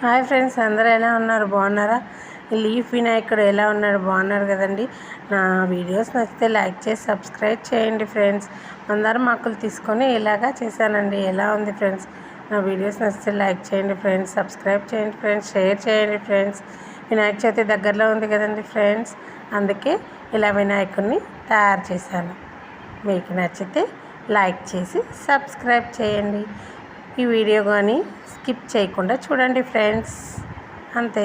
Hi friends, అందరూ ఎలా ఉన్నారు? బాగున్నారా? ఈ లీఫ్ వినాయకుడు ఎలా ఉన్నాడు? బాగున్నారు కదండి. నా వీడియోస్ నచ్చితే లైక్ చేసి సబ్స్క్రైబ్ చేయండి ఫ్రెండ్స్. మందారం ఆకులు తీసుకొని ఇలాగా చేశానండి. ఎలా ఉంది ఫ్రెండ్స్? నా వీడియోస్ నచ్చితే లైక్ చేయండి ఫ్రెండ్స్, సబ్స్క్రైబ్ చేయండి ఫ్రెండ్స్, షేర్ చేయండి ఫ్రెండ్స్. వినాయక చవితి దగ్గరలో ఉంది కదండి ఫ్రెండ్స్, అందుకే ఇలా వినాయకుడిని తయారు చేశాను. మీకు నచ్చితే లైక్ చేసి సబ్స్క్రైబ్ చేయండి. ఈ వీడియో కానీ స్కిప్ చేయకుండా చూడండి ఫ్రెండ్స్, అంతే.